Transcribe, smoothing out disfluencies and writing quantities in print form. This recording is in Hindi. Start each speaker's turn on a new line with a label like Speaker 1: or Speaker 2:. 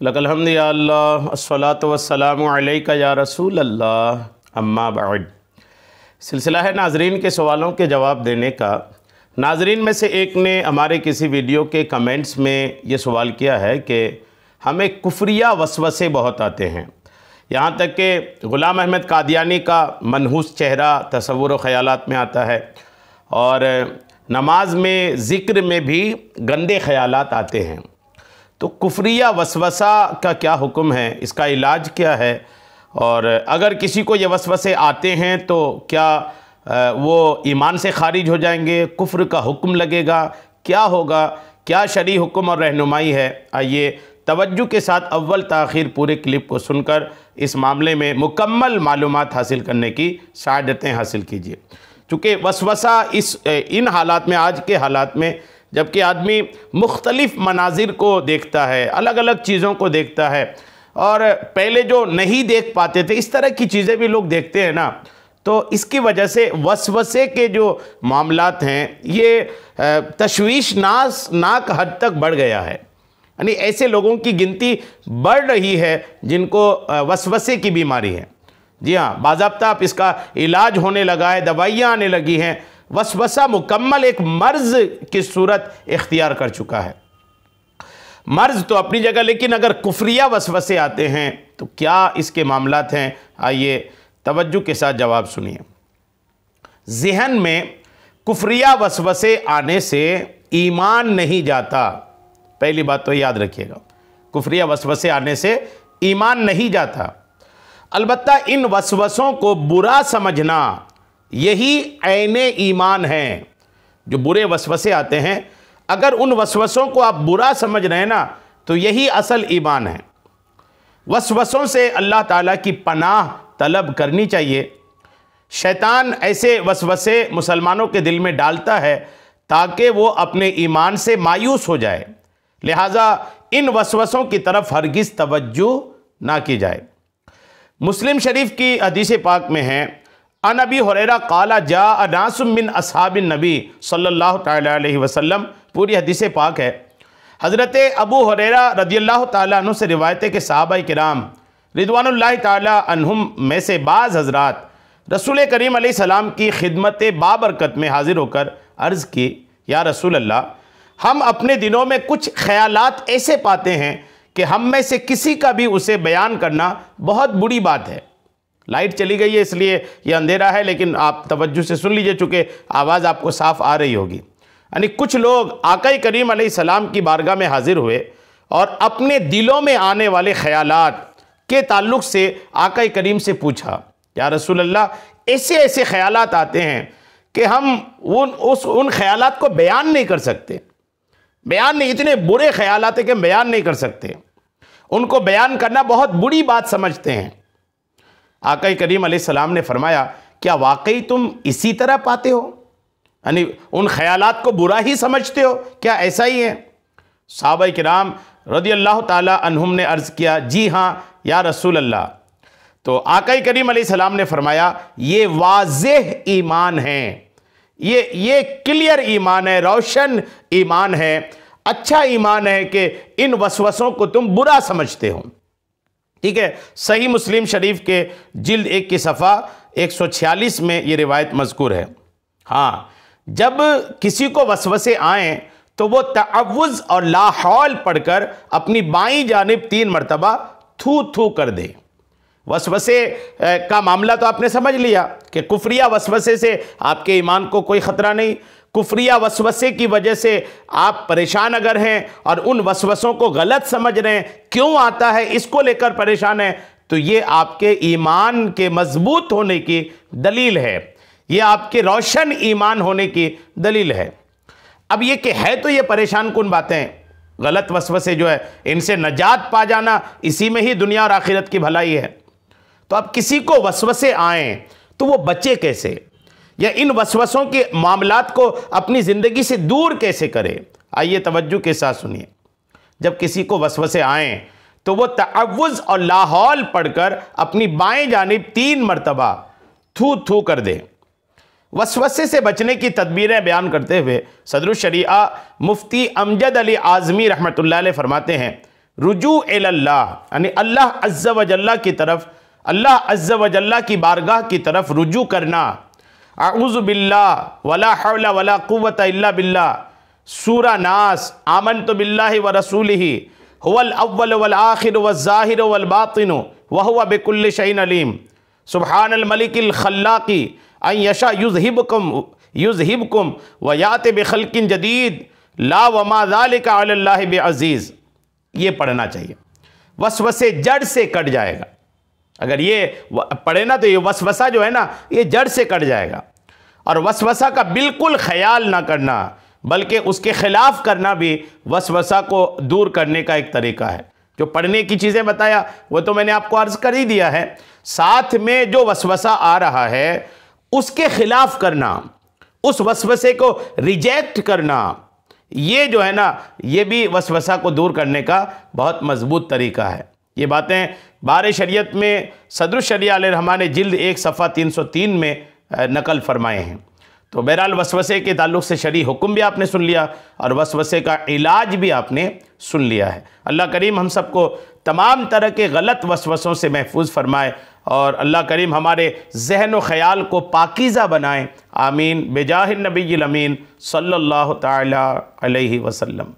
Speaker 1: लकल हम्द या अल्लाह अस्सलातु वस्सलामु अलैका या रसूल अल्लाह अम्मा बाद। सिलसिला है नाजरीन के सवालों के जवाब देने का। नाजरीन में से एक ने हमारे किसी वीडियो के कमेंट्स में ये सवाल किया है कि हमें कुफ्रिया वसवसे बहुत आते हैं, यहाँ तक कि ग़ुलाम अहमद कादियानी का मनहूस चेहरा तसव्वुर व ख़यालात में आता है और नमाज में ज़िक्र में भी गंदे ख़यालात आते हैं। तो कुफ्रिया वसवसा का क्या हुक्म है, इसका इलाज क्या है, और अगर किसी को ये वसवसे आते हैं तो क्या वो ईमान से खारिज हो जाएंगे, कुफ्र का हुक्म लगेगा, क्या होगा, क्या शरई हुक्म और रहनुमाई है। आइए तवज्जो के साथ अव्वल ताख़िर पूरे क्लिप को सुनकर इस मामले में मुकम्मल मालूमात हासिल करने की सआदतें हासिल कीजिए। चूँकि वसवसा इन हालात में, आज के हालात में, जबकि आदमी मुख्तलिफ़ मनाजिर को देखता है, अलग अलग चीज़ों को देखता है, और पहले जो नहीं देख पाते थे इस तरह की चीज़ें भी लोग देखते हैं ना, तो इसकी वजह से वसवसे के जो मामलात हैं ये तशवीशनाक हद तक बढ़ गया है। यानी ऐसे लोगों की गिनती बढ़ रही है जिनको वसवसे की बीमारी है। जी हाँ, बाज़ाब्ता अब इसका इलाज होने लगा है, दवाइयाँ आने लगी हैं। वसवसा मुकम्मल एक मर्ज़ की सूरत इख्तियार कर चुका है। मर्ज़ तो अपनी जगह, लेकिन अगर कुफ्रिया वसवसे आते हैं तो क्या इसके मामलात हैं, आइए तवज्जो के साथ जवाब सुनिए। ज़हन में कुफ्रिया वसवसे आने से ईमान नहीं जाता, पहली बात तो याद रखिएगा। कुफ्रिया वसवसे आने से ईमान नहीं जाता, अलबत्ता इन वसवसों को बुरा समझना यही ऐने ईमान है। जो बुरे वसवसे आते हैं, अगर उन वसवसों को आप बुरा समझ रहे हैं ना, तो यही असल ईमान है। वसवसों से अल्लाह ताला की पनाह तलब करनी चाहिए। शैतान ऐसे वसवसे मुसलमानों के दिल में डालता है ताकि वो अपने ईमान से मायूस हो जाए, लिहाजा इन वसवसों की तरफ हरगिज़ तवज्जो ना की जाए। मुस्लिम शरीफ की हदीस पाक में है, अन अबी हुरैरा क़ाला जाअ नासुम मिन अस्हाबिन नबी सल्लल्लाहु तआला अलैहि वसल्लम, पूरी हदीस पाक है। हज़रत अबू हुरैरा रदियल्लाहु ताला अन्हु से रिवायत है कि सहाबा किराम रिदवानुल्लाहि ताला अन्हुम में से बाज़ हज़रात रसूल करीम अलैहिस्सलाम की खिदमत बाबरकत में हाज़िर होकर अर्ज़ की, या रसूल अल्लाह, हम अपने दिनों में कुछ ख़यालात ऐसे पाते हैं कि हम में से किसी का भी उसे बयान करना बहुत बुरी बात है। लाइट चली गई है इसलिए ये अंधेरा है, लेकिन आप तवज्जो से सुन लीजिए, चूँकि आवाज़ आपको साफ़ आ रही होगी। यानी कुछ लोग आका करीम अलैहिस्सलाम की बारगाह में हाजिर हुए और अपने दिलों में आने वाले ख़यालात के ताल्लुक़ से आका करीम से पूछा, या रसूल अल्लाह, ऐसे ऐसे ख़यालात आते हैं कि हम उन ख़यालात को बयान नहीं कर सकते। बयान नहीं, इतने बुरे ख़यालात हैं कि हम बयान नहीं कर सकते, उनको बयान करना बहुत बुरी बात समझते हैं। आका करीम अलैहिस्सलाम ने फरमाया, क्या वाकई तुम इसी तरह पाते हो, यानी उन ख़यालात को बुरा ही समझते हो, क्या ऐसा ही है? सहाबा किराम रदियल्लाहु ताला अन्हुम ने अर्ज़ किया, जी हाँ या रसूल अल्लाह। तो आका करीम अलैहिस्सलाम ने फरमाया, ये वाज़ेह ईमान है, ये क्लियर ईमान है, रोशन ईमान है, अच्छा ईमान है कि इन वसवसों को तुम बुरा समझते हो। ठीक है, सही मुस्लिम शरीफ के जिल्द 1 की सफ़ा 146 में ये रिवायत मज़कूर है। हाँ, जब किसी को वसवसे आएँ तो वो तअव्वुज़ और ला हौल पढ़कर अपनी बाईं जानिब 3 मरतबा थू थू कर दे। वसवसे का मामला तो आपने समझ लिया कि कुफ्रिया वसवसे से आपके ईमान को कोई ख़तरा नहीं। कुफ्रिया वसवसे की वजह से आप परेशान अगर हैं और उन वसवसों को गलत समझ रहे हैं, क्यों आता है इसको लेकर परेशान हैं, तो ये आपके ईमान के मजबूत होने की दलील है, ये आपके रोशन ईमान होने की दलील है। अब ये कि है तो ये परेशान कुन बातें, गलत वसवसे जो है इनसे नजात पा जाना, इसी में ही दुनिया और आखिरत की भलाई है। तो अब किसी को वसवसे आएँ तो वो बचे कैसे, या इन वसवसों के मामलात को अपनी ज़िंदगी से दूर कैसे करे। आइए तवज्जो के साथ सुनिए। जब किसी को वसवसे आएँ तो वो तअव्वुज़ और ला हौल पढ़कर अपनी बाएं जानिब 3 मरतबा थू थू कर दे। वसवसे से बचने की तदबीरें बयान करते हुए सदरुश शरीआ मुफ्ती अमजद अली आज़मी रहमतुल्लाह अलैह फरमाते हैं, रुजू इल्लाह, यानी अल्लाह अज़्ज़ व जल्ला की तरफ, अल्लाह अज़्ज़ व जल्ला की बारगाह की तरफ रुजू करना। अऊज़ु बिल्लाह वला हौला वला कुव्वता इल्ला बिल्लाह, सूरा नास, आमनतु बिल्लाहि व रसूलिही हुवल अव्वल वल आखिर वज़ ज़ाहिर वल बातिन व हुवा बिकुल्लि शैइन अलीम, सुब्हानल मलिकिल खल्लाक़ी अन यशा युज़हिबकुम व याति बिखल्किन जदीद ला वमा ज़ालिका अलल्लाहि बिअज़ीज़। ये पढ़ना चाहिए, वसवसे जड़ से कट जाएगा। अगर ये पढ़े ना तो ये वसवसा जो है ना ये जड़ से कट जाएगा। और वसवसा का बिल्कुल ख्याल ना करना बल्कि उसके खिलाफ करना भी वसवसा को दूर करने का एक तरीका है। जो पढ़ने की चीज़ें बताया वो तो मैंने आपको अर्ज़ कर ही दिया है, साथ में जो वसवसा आ रहा है उसके खिलाफ करना, उस वसवसे को रिजेक्ट करना, ये जो है ना ये भी वसवसा को दूर करने का बहुत मजबूत तरीका है। ये बातें बार शरीयत में सदरुल शरिया अलैहिर्रहमान ने जिल्द 1 सफ़ा 303 में नकल फरमाए हैं। तो बहरहाल वसवसे के ताल्लुक़ से शरई हुक्म भी आपने सुन लिया और वसवसे का इलाज भी आपने सुन लिया है। अल्लाह करीम हम सबको तमाम तरह के गलत वसवसों से महफूज फरमाए और अल्लाह करीम हमारे ज़हन व ख़याल को पाकीज़ा बनाए। आमीन। बेजाहिन नबील अमीन सल्लल्लाहु ताला अलैहि वसल्लम।